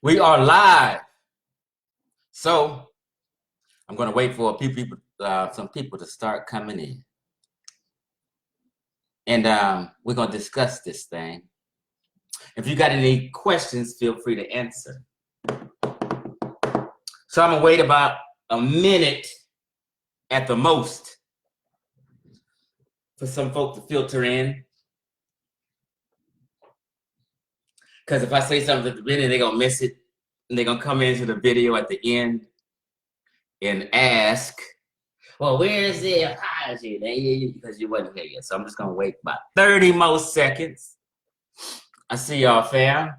We are live. So I'm going to wait for a few people, some people to start coming in. And we're going to discuss this thing. If you got any questions, feel free to answer. So I'm going to wait about a minute at the most for some folk to filter in. Because if I say something at the beginning, they're going to miss it. And they're going to come into the video at the end and ask, well, where is the apology? Because you wasn't here yet. So I'm just going to wait about 30 more seconds. I see y'all, fam.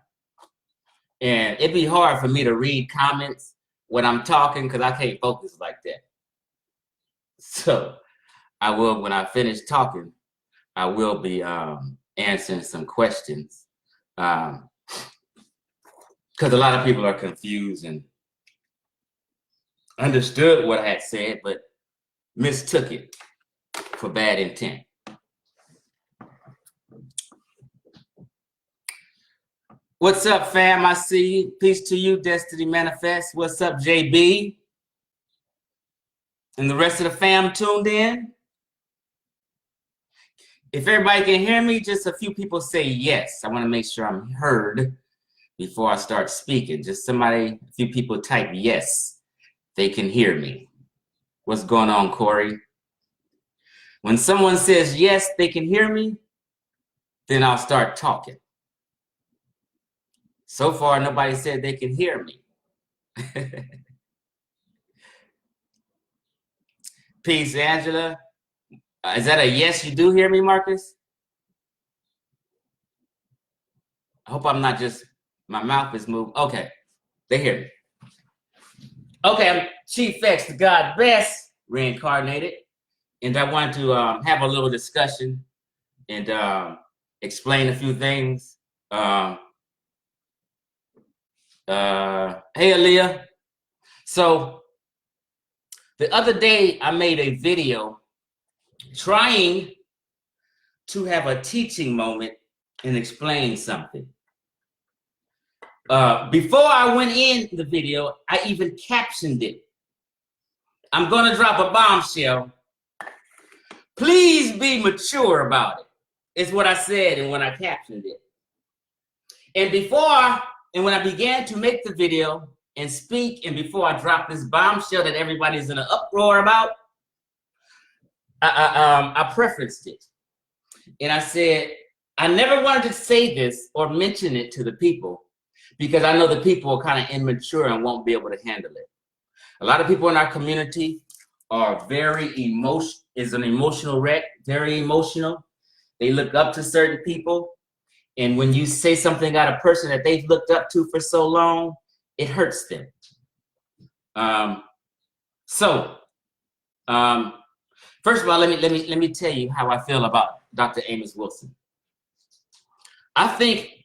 And it'd be hard for me to read comments when I'm talking because I can't focus like that. So I will, when I finish talking, I will be answering some questions. Because a lot of people are confused and understood what I had said, but mistook it for bad intent. What's up, fam? I see you. Peace to you, Destiny Manifest. What's up, JB? And the rest of the fam tuned in? If everybody can hear me, just a few people say yes. I want to make sure I'm heard before I start speaking. Just somebody, a few people type yes, they can hear me. What's going on, Corey? When someone says yes, they can hear me, then I'll start talking. So far, nobody said they can hear me. Peace, Angela. Is that a yes, you do hear me, Marcus? I hope I'm not just, my mouth is moved. Okay, they hear me. Okay, I'm Chief X, the God Best, reincarnated. And I wanted to have a little discussion and explain a few things. Hey, Aaliyah. So the other day I made a video trying to have a teaching moment and explain something. Before I went in the video, I even captioned it. I'm gonna drop a bombshell. Please be mature about it, is what I said and when I captioned it. And when I began to make the video and speak, and before I dropped this bombshell that everybody's in an uproar about, I preferenced it. And I said, I never wanted to say this or mention it to the people because I know the people are kind of immature and won't be able to handle it. A lot of people in our community are is an emotional wreck, very emotional. They look up to certain people. And when you say something about a person that they've looked up to for so long, it hurts them. First of all, let me tell you how I feel about Dr. Amos Wilson. I think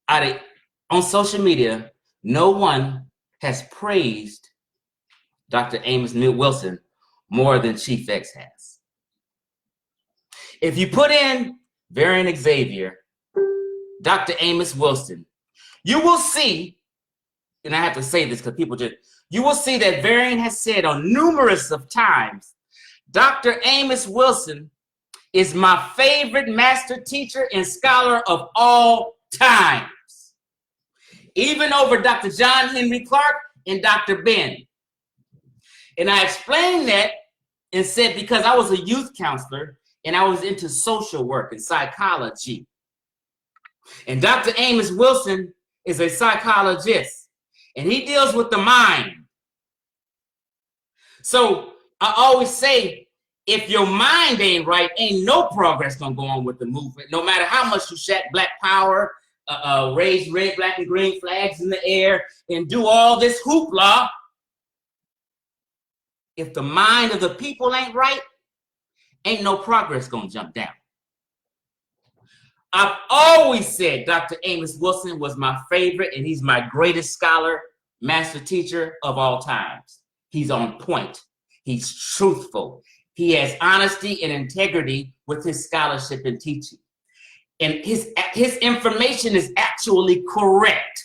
on social media, no one has praised Dr. Amos Wilson more than Chief X has. If you put in Variant Xavier, Dr. Amos Wilson, you will see, and I have to say this because you will see that Variant has said on numerous of times, Dr. Amos Wilson is my favorite master teacher and scholar of all times, even over Dr. John Henry Clark and Dr. Ben. And I explained that and said because I was a youth counselor and I was into social work and psychology. And Dr. Amos Wilson is a psychologist and he deals with the mind. So I always say, if your mind ain't right, ain't no progress gonna go on with the movement. No matter how much you shout Black Power, raise red, black, and green flags in the air, and do all this hoopla, if the mind of the people ain't right, ain't no progress gonna jump down. I've always said Dr. Amos Wilson was my favorite, and he's my greatest scholar, master teacher of all times. He's on point. He's truthful. He has honesty and integrity with his scholarship and teaching. And his information is actually correct.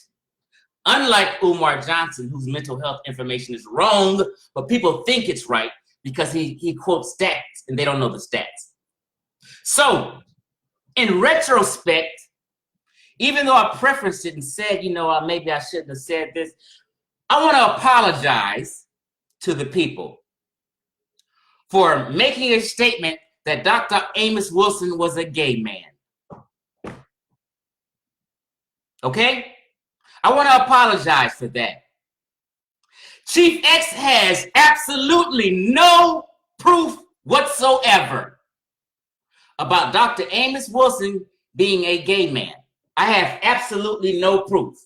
Unlike Umar Johnson, whose mental health information is wrong, but people think it's right because he quotes stats and they don't know the stats. So, in retrospect, even though I prefaced it and said, you know, maybe I shouldn't have said this, I want to apologize to the people for making a statement that Dr. Amos Wilson was a gay man. Okay? I want to apologize for that. Chief X has absolutely no proof whatsoever about Dr. Amos Wilson being a gay man. I have absolutely no proof.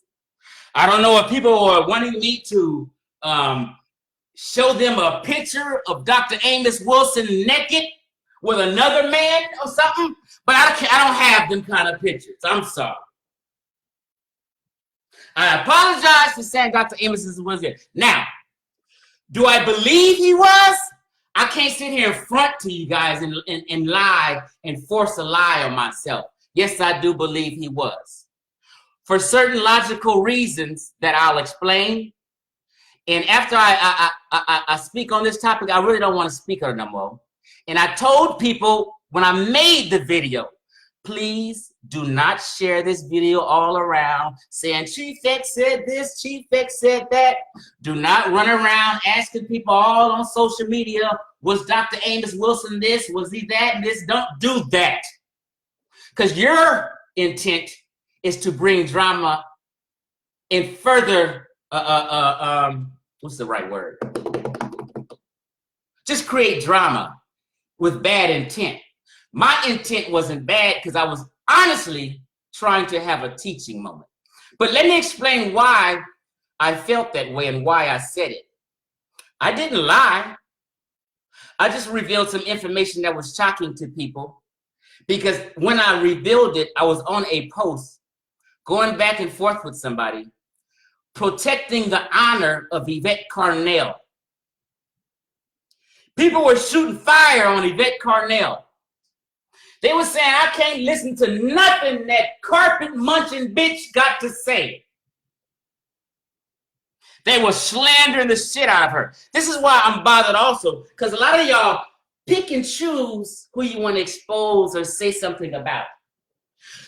I don't know if people are wanting me to show them a picture of Dr. Amos Wilson naked with another man or something, but I don't have them kind of pictures. I'm sorry. I apologize for saying Dr. Amos was gay. Now, do I believe he was? I can't sit here in front to you guys and lie and force a lie on myself. Yes, I do believe he was. For certain logical reasons that I'll explain. And after I speak on this topic, I really don't want to speak on it no more. And I told people when I made the video, please do not share this video all around saying Chief X said this, Chief X said that. Do not run around asking people all on social media, was Dr. Amos Wilson this, was he that, and this. Don't do that. Because your intent is to bring drama and further, what's the right word? Just create drama with bad intent. My intent wasn't bad because I was honestly trying to have a teaching moment. But let me explain why I felt that way and why I said it. I didn't lie. I just revealed some information that was shocking to people because when I revealed it, I was on a post going back and forth with somebody protecting the honor of Yvette Carnell. People were shooting fire on Yvette Carnell. They were saying, I can't listen to nothing that carpet munching bitch got to say. They were slandering the shit out of her. This is why I'm bothered also, because a lot of y'all pick and choose who you want to expose or say something about.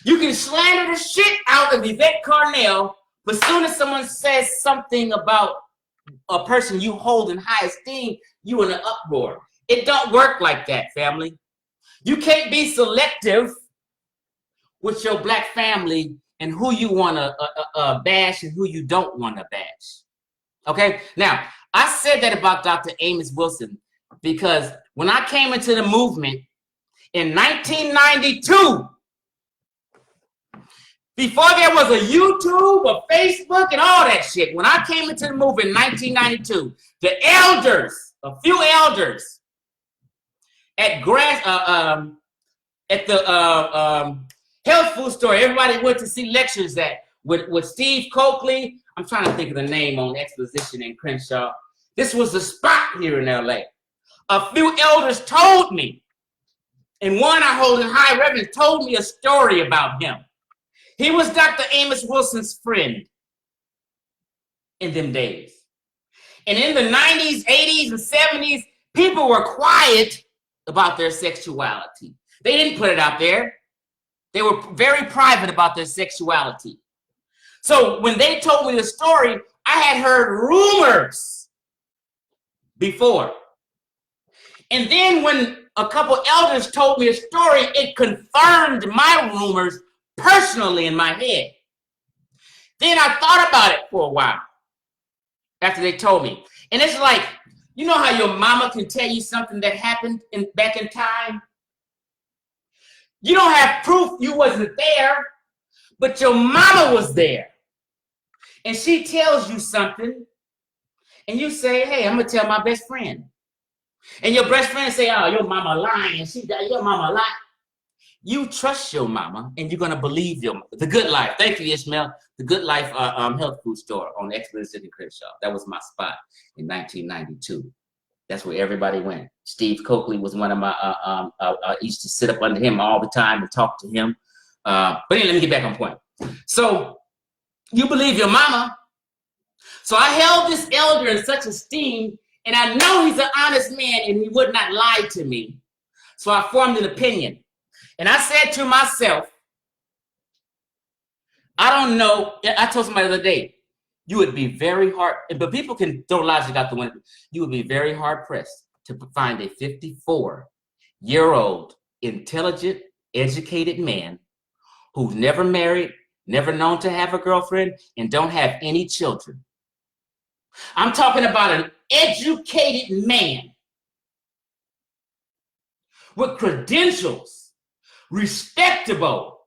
You can slander the shit out of Yvette Carnell, but as soon as someone says something about a person you hold in high esteem, you in an uproar. It don't work like that, family. You can't be selective with your black family and who you want to bash and who you don't want to bash. Okay? Now, I said that about Dr. Amos Wilson because when I came into the movement in 1992, before there was a YouTube, a Facebook, and all that shit, when I came into the movement in 1992, the elders, a few elders, at the health food store, everybody went to see lectures with Steve Coakley. I'm trying to think of the name on Exposition in Crenshaw. This was the spot here in LA. A few elders told me, and one I hold in high reverence told me a story about him. He was Dr. Amos Wilson's friend in them days. And in the 90s, 80s, and 70s, people were quiet about their sexuality. They didn't put it out there. They were very private about their sexuality. So when they told me the story, I had heard rumors before. And then when a couple elders told me a story, it confirmed my rumors personally in my head. Then I thought about it for a while after they told me. And it's like, you know how your mama can tell you something that happened back in time? You don't have proof you wasn't there, but your mama was there. And she tells you something, and you say, hey, I'm going to tell my best friend. And your best friend say, oh, your mama lying. Your mama lying. You trust your mama, and you're going to believe the Good Life. Thank you, Ishmael. The Good Life health food store on Expedition in Crenshaw. That was my spot in 1992. That's where everybody went. Steve Coakley was one of my, I used to sit up under him all the time and talk to him. But anyway, let me get back on point. So you believe your mama, So I held this elder in such esteem, and I know he's an honest man and he would not lie to me. So I formed an opinion. And I said to myself, I don't know. I told somebody the other day, you would be very hard, but people can throw logic out the window. You would be very hard pressed to find a 54-year-old, intelligent, educated man who's never married, never known to have a girlfriend, and don't have any children. I'm talking about an educated man with credentials, respectable.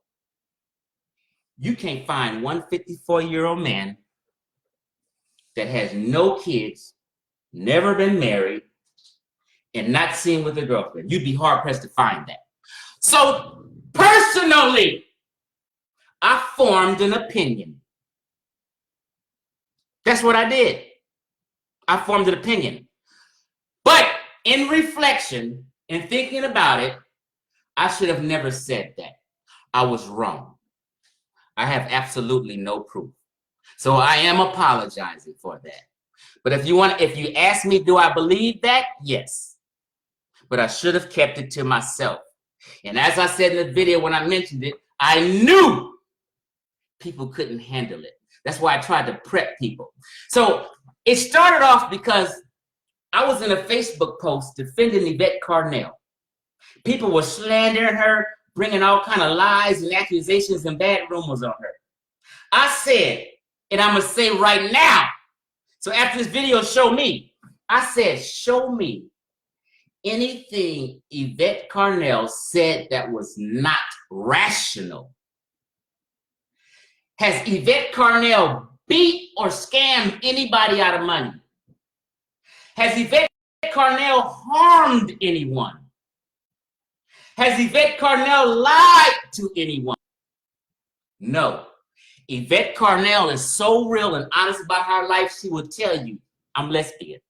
You can't find one 54-year-old man that has no kids, never been married, and not seen with a girlfriend. You'd be hard-pressed to find that. So, personally, I formed an opinion. That's what I did. I formed an opinion. But in reflection and thinking about it, I should have never said that. I was wrong. I have absolutely no proof. So I am apologizing for that. But if you ask me, do I believe that? Yes. But I should have kept it to myself. And as I said in the video when I mentioned it, I knew people couldn't handle it. That's why I tried to prep people. So it started off because I was in a Facebook post defending Yvette Carnell. People were slandering her, bringing all kind of lies and accusations and bad rumors on her. I said, and I'm going to say right now, so after this video, show me. I said, show me anything Yvette Carnell said that was not rational. Has Yvette Carnell beat or scammed anybody out of money? Has Yvette Carnell harmed anyone? Has Yvette Carnell lied to anyone? No. Yvette Carnell is so real and honest about her life, she will tell you, I'm lesbian.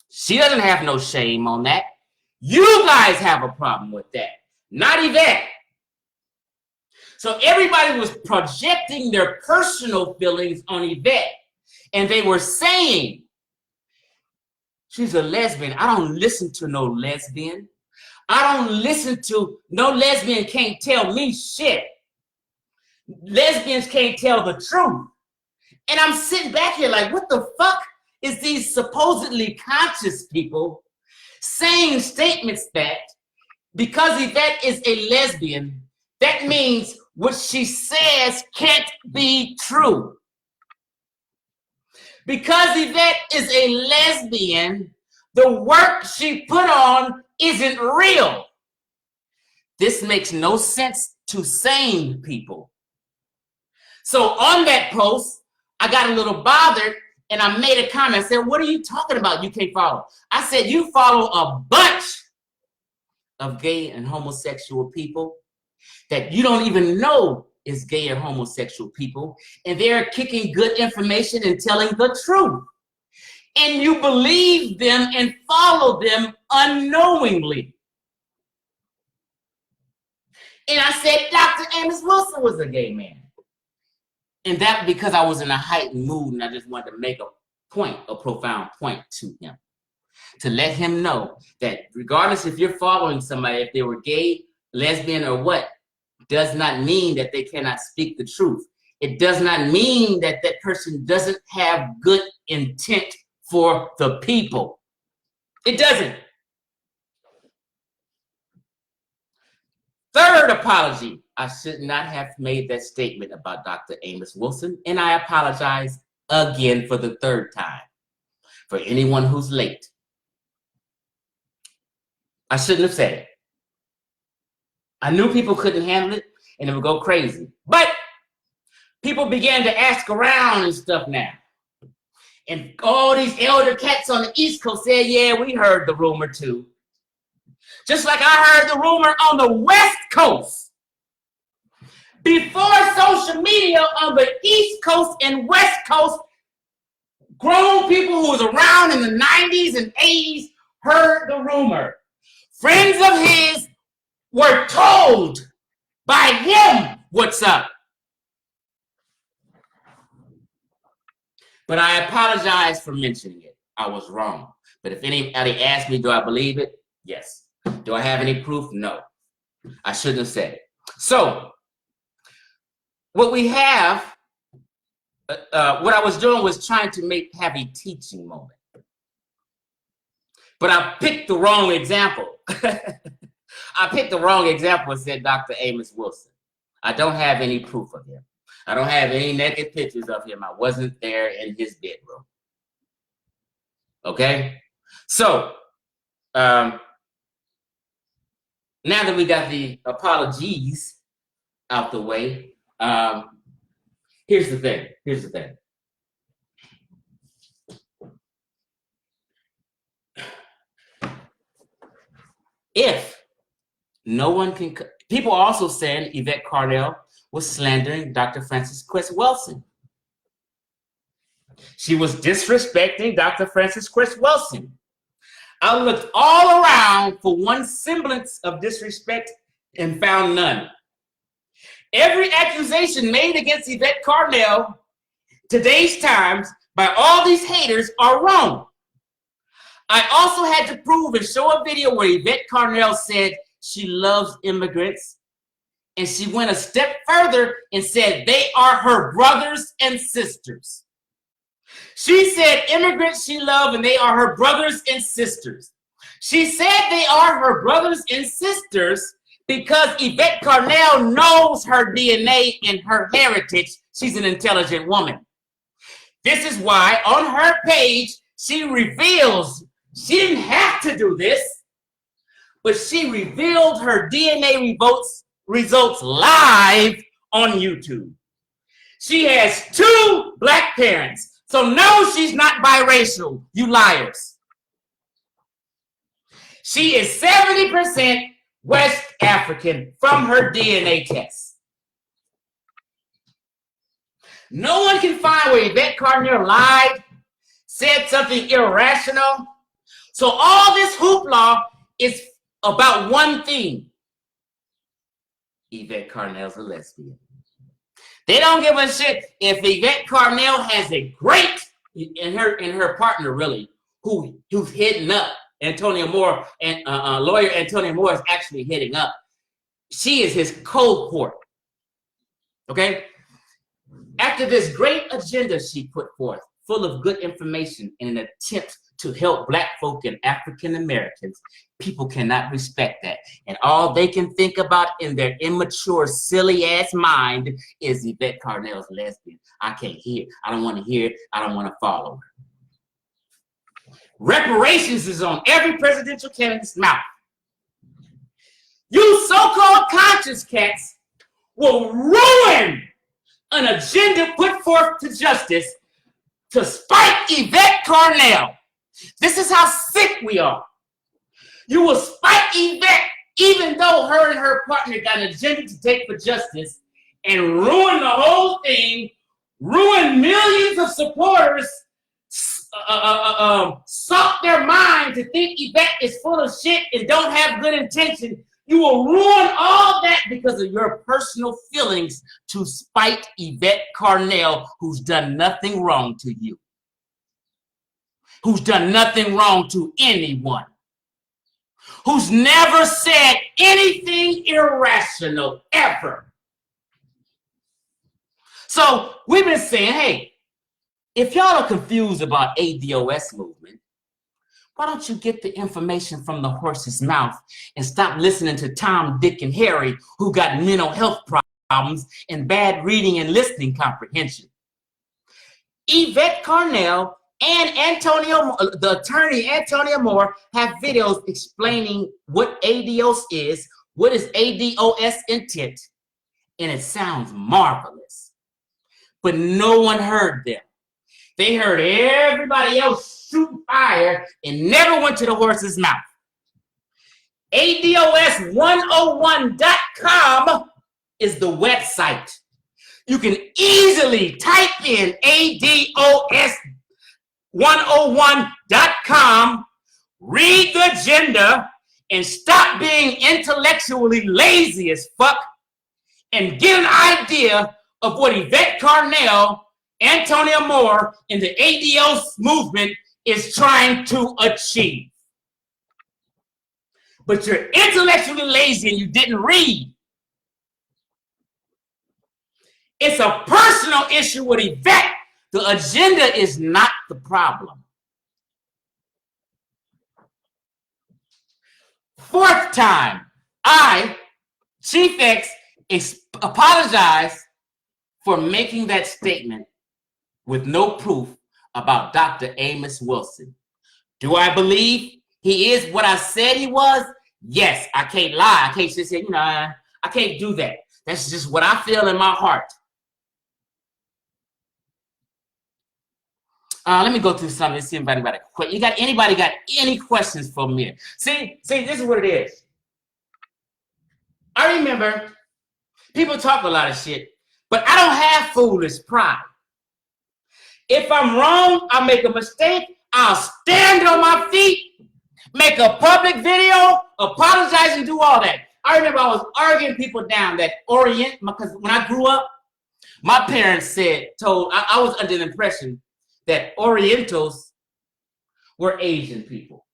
She doesn't have no shame on that. You guys have a problem with that, not Yvette. So everybody was projecting their personal feelings on Yvette, and they were saying, she's a lesbian. I don't listen to no lesbian. I don't listen to, no lesbian can't tell me shit. Lesbians can't tell the truth. And I'm sitting back here like, what the fuck is these supposedly conscious people saying statements that because Yvette is a lesbian, that means what she says can't be true. Because Yvette is a lesbian, the work she put on isn't real. This makes no sense to sane people. So on that post, I got a little bothered and I made a comment. I said, what are you talking about? You can't follow. I said, you follow a bunch of gay and homosexual people that you don't even know is gay or homosexual people, and they're kicking good information and telling the truth. And you believe them and follow them unknowingly. And I said, Dr. Amos Wilson was a gay man. And that because I was in a heightened mood and I just wanted to make a point, a profound point to him. To let him know that regardless if you're following somebody, if they were gay, lesbian, or what, does not mean that they cannot speak the truth. It does not mean that that person doesn't have good intent for the people. It doesn't. Third apology. I should not have made that statement about Dr. Amos Wilson, and I apologize again for the third time for anyone who's late. I shouldn't have said it. I knew people couldn't handle it and it would go crazy. But people began to ask around and stuff now. And all these elder cats on the East Coast said, yeah, we heard the rumor too. Just like I heard the rumor on the West Coast. Before social media on the East Coast and West Coast, grown people who was around in the 90s and 80s heard the rumor. Friends of his were told by him what's up. But I apologize for mentioning it. I was wrong. But if anybody asks me, do I believe it? Yes. Do I have any proof? No. I shouldn't have said it. So, what we have, what I was doing was trying to have a teaching moment. But I picked the wrong example. I picked the wrong example and said Dr. Amos Wilson. I don't have any proof of him. I don't have any naked pictures of him. I wasn't there in his bedroom. Okay? So, now that we got the apologies out the way, here's the thing. If no one can, people are also saying Yvette Carnell was slandering Dr. Frances Cress Welsing. She was disrespecting Dr. Frances Cress Welsing. I looked all around for one semblance of disrespect and found none. Every accusation made against Yvette Carnell, today's times, by all these haters are wrong. I also had to prove and show a video where Yvette Carnell said she loves immigrants, and she went a step further and said they are her brothers and sisters. She said immigrants she loves and they are her brothers and sisters. She said they are her brothers and sisters because Yvette Carnell knows her DNA and her heritage. She's an intelligent woman. This is why on her page, she reveals, she didn't have to do this, but she revealed her DNA results live on YouTube. She has 2 black parents, so no, she's not biracial, you liars. She is 70% West African from her DNA test. No one can find where Yvette Carnell lied, said something irrational. So all this hoopla is about one thing. Yvette Carnell's a lesbian. They don't give a shit if Yvette Carnell has a great, and her partner really, who's hitting up Antonio Moore, and lawyer Antonio Moore is actually hitting up. She is his cohort. Okay? After this great agenda she put forth, full of good information in an attempt to help Black folk and African Americans, people cannot respect that. And all they can think about in their immature, silly-ass mind is Yvette Carnell's lesbian. I can't hear. I don't want to hear it. I don't want to follow her. Reparations is on every presidential candidate's mouth. You so-called conscious cats will ruin an agenda put forth to justice to spite Yvette Carnell. This is how sick we are. You will spite Yvette even though her and her partner got an agenda to take for justice and ruin the whole thing, ruin millions of supporters, salt their mind to think Yvette is full of shit and don't have good intention. You will ruin all that because of your personal feelings to spite Yvette Carnell, who's done nothing wrong to you. Who's done nothing wrong to anyone. Who's never said anything irrational, ever. So we've been saying, hey, if y'all are confused about ADOS movement, why don't you get the information from the horse's mouth and stop listening to Tom, Dick, and Harry, who got mental health problems and bad reading and listening comprehension? Yvette Carnell and the attorney Antonio Moore have videos explaining what ADOS is, what is ADOS intent, and it sounds marvelous. But no one heard them. They heard everybody else shoot fire and never went to the horse's mouth. ADOS101.com is the website. You can easily type in ADOS101.com, read the agenda, and stop being intellectually lazy as fuck, and get an idea of what Yvette Carnell Antonio Moore in the ADO movement is trying to achieve. But you're intellectually lazy and you didn't read. It's a personal issue with Yvette. The agenda is not the problem. Fourth time, I, Chief X, apologize for making that statement with no proof about Dr. Amos Wilson. Do I believe he is what I said he was? Yes, I can't lie. I can't just say, I can't do that. That's just what I feel in my heart. Let me go through something and see if anybody got any questions for me? See, this is what it is. I remember people talk a lot of shit, but I don't have foolish pride. If I'm wrong, I make a mistake, I'll stand on my feet, make a public video, apologize, and do all that. I remember I was arguing people down that because when I grew up, my parents I was under the impression that Orientals were Asian people.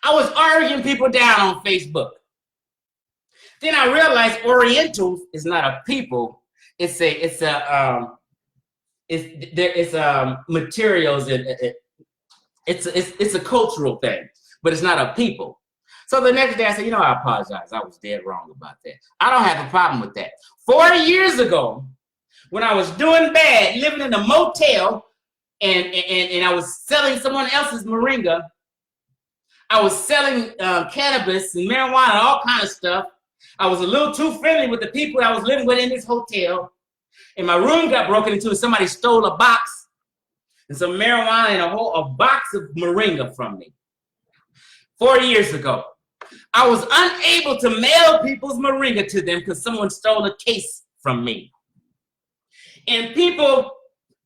I was arguing people down on Facebook. Then I realized Orientals is not a people. It's materials and it's a cultural thing, but it's not a people. So the next day I said, I apologize. I was dead wrong about that. I don't have a problem with that. 40 years ago, when I was doing bad, living in a motel, and I was selling someone else's moringa, I was selling cannabis and marijuana and all kind of stuff. I was a little too friendly with the people I was living with in this hotel. And my room got broken into and somebody stole a box and some marijuana and a box of moringa from me. 4 years ago, I was unable to mail people's moringa to them because someone stole a case from me. And people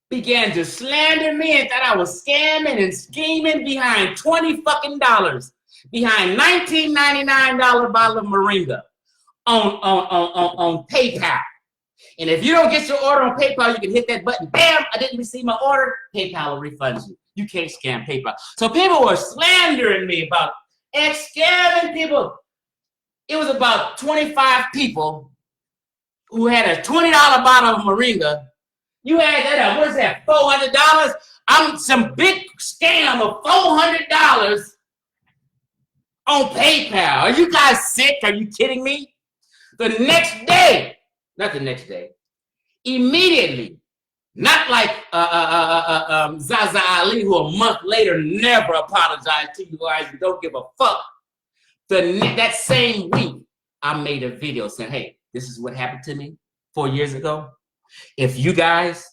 began to slander me and thought I was scamming and scheming behind $20 fucking behind $19.99 bottle of moringa on PayPal. And if you don't get your order on PayPal, you can hit that button. Bam! I didn't receive my order. PayPal will refund you. You can't scam PayPal. So people were slandering me about scamming people. It was about 25 people who had a $20 bottle of moringa. You add that up. What is that? $400? I'm some big scam of $400 on PayPal. Are you guys sick? Are you kidding me? The next day, not the next day, immediately, not like Zaza Ali, who a month later never apologized to you guys and don't give a fuck. That same week, I made a video saying, hey, this is what happened to me 4 years ago. If you guys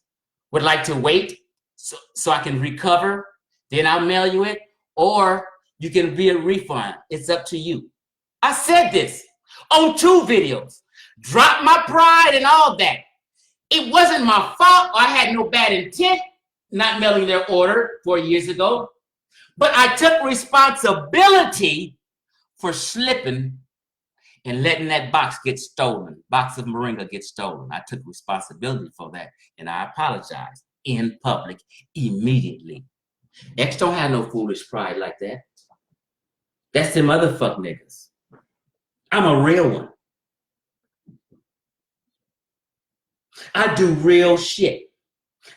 would like to wait so I can recover, then I'll mail you it, or you can be a refund. It's up to you. I said this on 2 videos. Drop my pride and all that. It wasn't my fault. I had no bad intent not mailing their order 4 years ago, but I took responsibility for slipping and letting that box get stolen, box of moringa get stolen. I took responsibility for that, and I apologized in public immediately. X don't have no foolish pride like that. That's them other fuck niggas. I'm a real one. I do real shit.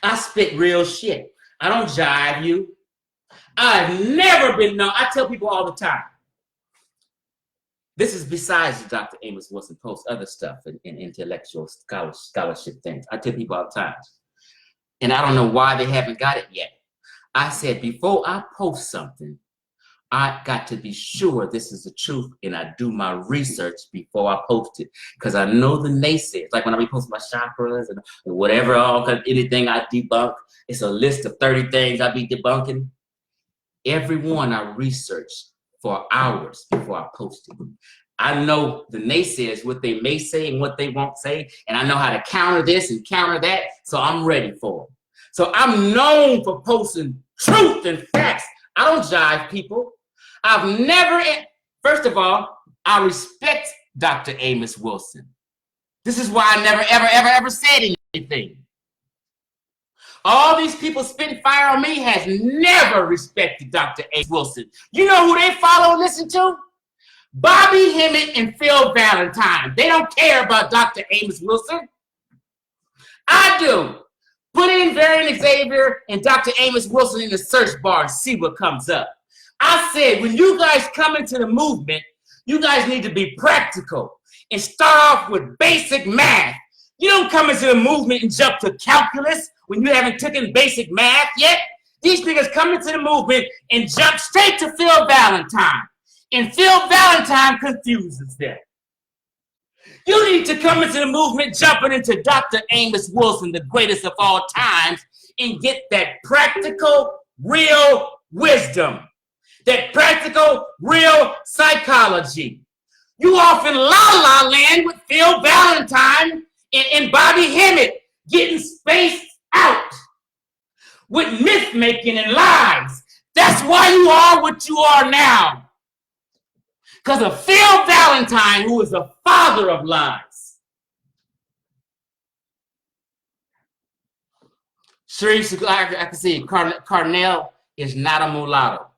I spit real shit. I don't jive you. I've never been known. I tell people all the time. This is besides the Dr. Amos Wilson posts other stuff and intellectual scholarship things. I tell people all the time. And I don't know why they haven't got it yet. I said, before I post something, I got to be sure this is the truth, and I do my research before I post it, because I know the naysayers. Like when I be posting my chakras and whatever, anything I debunk, it's a list of 30 things I be debunking. Every one I research for hours before I post it. I know the naysayers, what they may say and what they won't say, and I know how to counter this and counter that, so I'm ready for it. So I'm known for posting truth and facts. I don't jive people. I've never, first of all, I respect Dr. Amos Wilson. This is why I never, ever said anything. All these people spitting fire on me has never respected Dr. Amos Wilson. You know who they follow and listen to? Bobby Hemmett and Phil Valentine. They don't care about Dr. Amos Wilson. I do. Put in Varian Xavier and Dr. Amos Wilson in the search bar and see what comes up. I said, when you guys come into the movement, you guys need to be practical and start off with basic math. You don't come into the movement and jump to calculus when you haven't taken basic math yet. These niggas come into the movement and jump straight to Phil Valentine. And Phil Valentine confuses them. You need to come into the movement jumping into Dr. Amos Wilson, the greatest of all times, and get that practical, real wisdom. That practical, real psychology. You off in la-la land with Phil Valentine and Bobby Hemmett getting spaced out with myth-making and lies. That's why you are what you are now. Because of Phil Valentine, who is the father of lies. Sure, I can see Carnell is not a mulatto.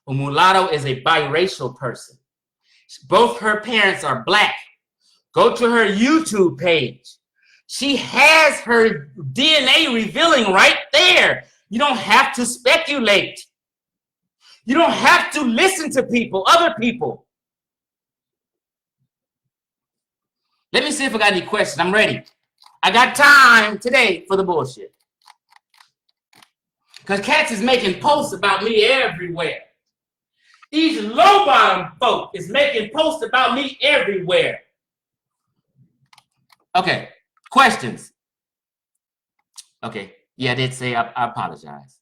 A mulatto is a biracial person. Both her parents are black. Go to her YouTube page. She has her DNA revealing right there. You don't have to speculate. You don't have to listen to people, other people. Let me see if I got any questions. I'm ready. I got time today for the bullshit. Because cats is making posts about me everywhere. These low-bottom folk is making posts about me everywhere. Okay, questions. Okay, yeah, I did say I apologize.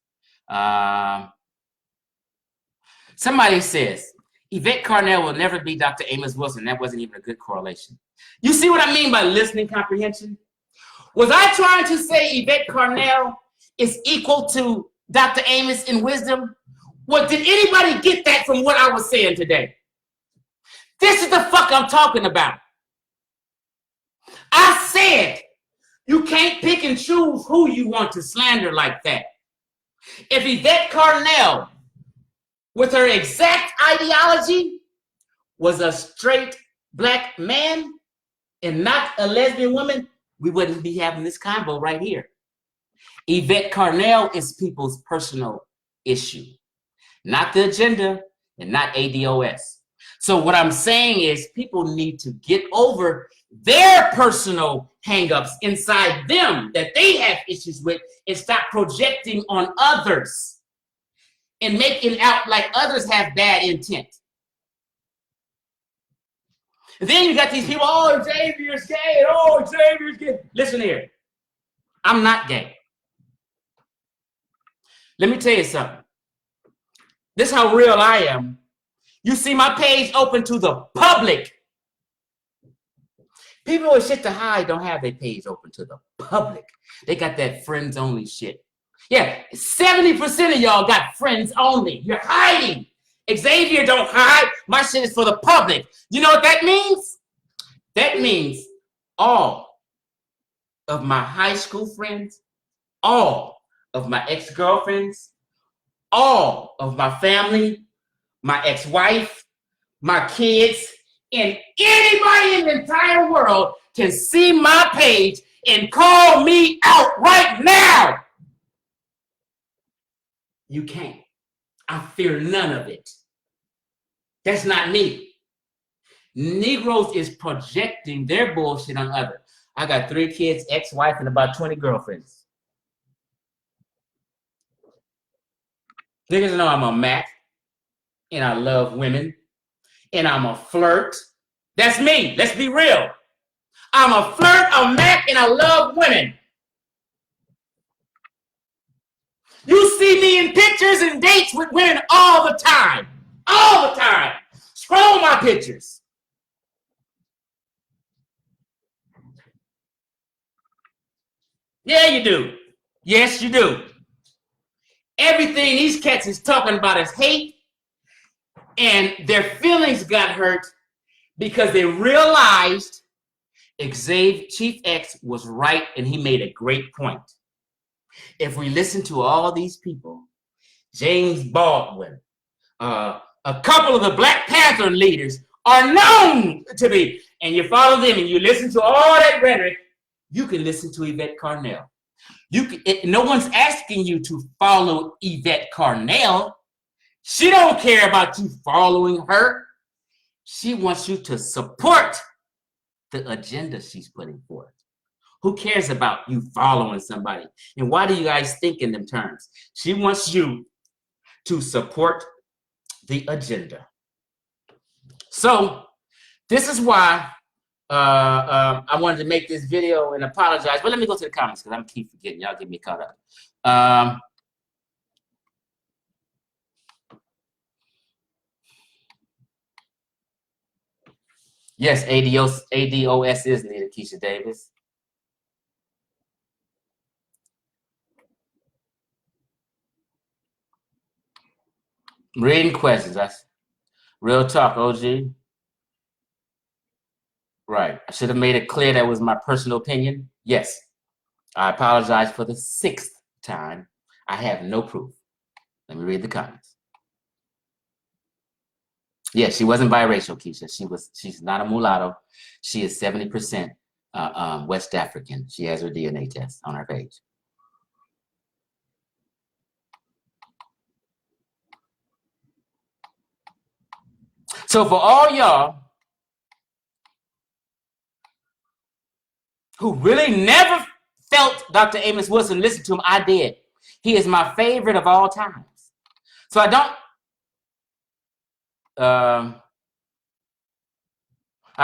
Somebody says, Yvette Carnell will never be Dr. Amos Wilson. That wasn't even a good correlation. You see what I mean by listening comprehension? Was I trying to say Yvette Carnell is equal to Dr. Amos in wisdom? Well, did anybody get that from what I was saying today? This is the fuck I'm talking about. I said you can't pick and choose who you want to slander like that. If Yvette Carnell, with her exact ideology, was a straight black man and not a lesbian woman, we wouldn't be having this convo right here. Yvette Carnell is people's personal issue, not the agenda and not ADOS. So what I'm saying is people need to get over their personal hangups inside them that they have issues with and stop projecting on others and making out like others have bad intent. And then you got these people, oh, Xavier's gay, oh, Xavier's gay. Listen here, I'm not gay. Let me tell you something. This is how real I am. You see my page open to the public. People with shit to hide don't have their page open to the public. They got that friends only shit. Yeah, 70% of y'all got friends only. You're hiding. Xavier don't hide. My shit is for the public. You know what that means? That means all of my high school friends, all of my ex-girlfriends, all of my family, my ex-wife, my kids, and anybody in the entire world can see my page and call me out right now. You can't. I fear none of it. That's not me. Negroes is projecting their bullshit on others. I got 3 kids, ex-wife, and about 20 girlfriends. Niggas know I'm a Mac, and I love women, and I'm a flirt. That's me. Let's be real. I'm a flirt, a Mac, and I love women. You see me in pictures and dates with women all the time. All the time. Scroll my pictures. Yeah, you do. Yes, you do. Everything these cats is talking about is hate, and their feelings got hurt because they realized Chief X was right, and he made a great point. If we listen to all these people, James Baldwin, a couple of the Black Panther leaders are known to be, and you follow them and you listen to all that rhetoric, you can listen to Yvette Carnell. No one's asking you to follow Yvette Carnell. She don't care about you following her. She wants you to support the agenda she's putting forth. Who cares about you following somebody? And why do you guys think in them terms? She wants you to support the agenda. So this is why I wanted to make this video and apologize. But let me go to the comments because I'm keep forgetting. Y'all get me caught up. Yes, ADOS is needed, Keisha Davis. Reading questions. That's real talk, OG. Right. I should have made it clear that was my personal opinion. Yes. I apologize for the 6th time. I have no proof. Let me read the comments. Yes, she wasn't biracial, Keisha. She's not a mulatto. She is 70% West African. She has her DNA test on her page. So for all y'all who really never felt Dr. Amos Wilson, listen to him, I did. He is my favorite of all times. So I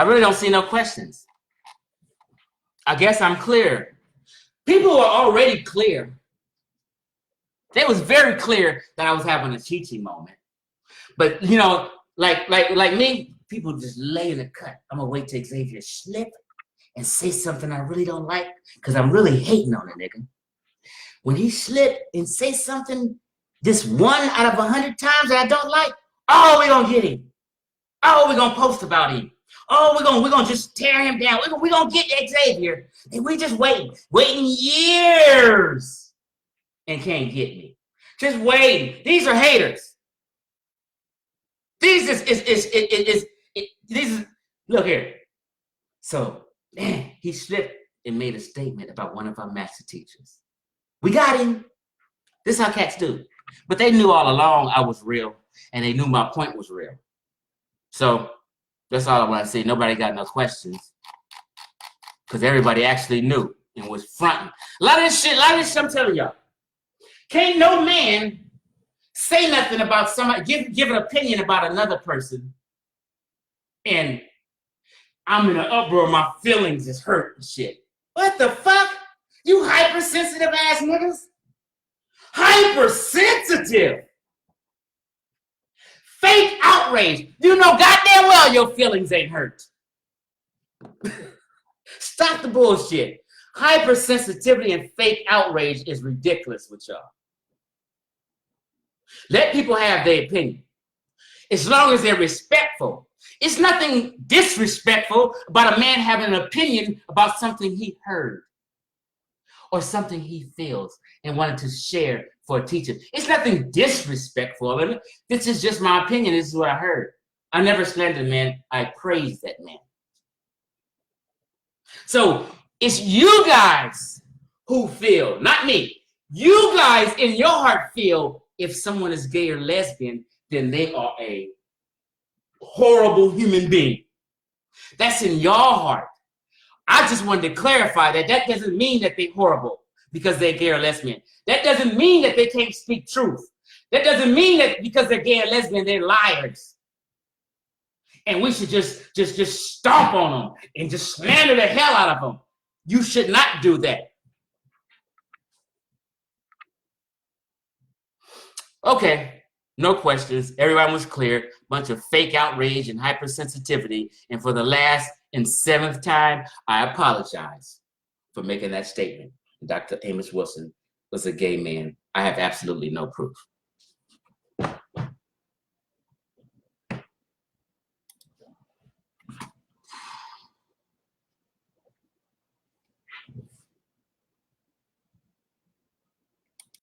really don't see no questions. I guess I'm clear. People were already clear. It was very clear that I was having a teaching moment. But you know, like me, people just lay in the cut. I'm gonna wait till Xavier slip and say something I really don't like, because I'm really hating on the nigga. When he slip and say something this 1 out of 100 times that I don't like, oh, we're gonna get him. Oh, we're gonna post about him. Oh, we're gonna just tear him down. We're gonna get Xavier. And we just waiting years and can't get me. Just waiting. These are haters. These is look here. So, man, he slipped and made a statement about one of our master teachers. We got him. This is how cats do. But they knew all along I was real, and they knew my point was real. So that's all I want to say. Nobody got no questions, because everybody actually knew and was fronting. A lot of this shit, I'm telling y'all. Can't no man say nothing about somebody, give an opinion about another person, and I'm in an uproar, my feelings is hurt and shit. What the fuck? You hypersensitive ass niggas? Hypersensitive. Fake outrage. You know goddamn well your feelings ain't hurt. Stop the bullshit. Hypersensitivity and fake outrage is ridiculous with y'all. Let people have their opinion, as long as they're respectful. It's nothing disrespectful about a man having an opinion about something he heard or something he feels and wanted to share for a teacher. It's nothing disrespectful. I mean, this is just my opinion. This is what I heard. I never slandered a man. I praised that man. So it's you guys who feel, not me. You guys in your heart feel if someone is gay or lesbian, then they are a horrible human being. That's in your heart. I just wanted to clarify that that doesn't mean that they're horrible because they're gay or lesbian. That doesn't mean that they can't speak truth. That doesn't mean that because they're gay or lesbian, they're liars. And we should just stomp on them and just slander the hell out of them. You should not do that. Okay, no questions. Everyone was clear. Bunch of fake outrage and hypersensitivity. And for the last and 7th time, I apologize for making that statement. Dr. Amos Wilson was a gay man. I have absolutely no proof.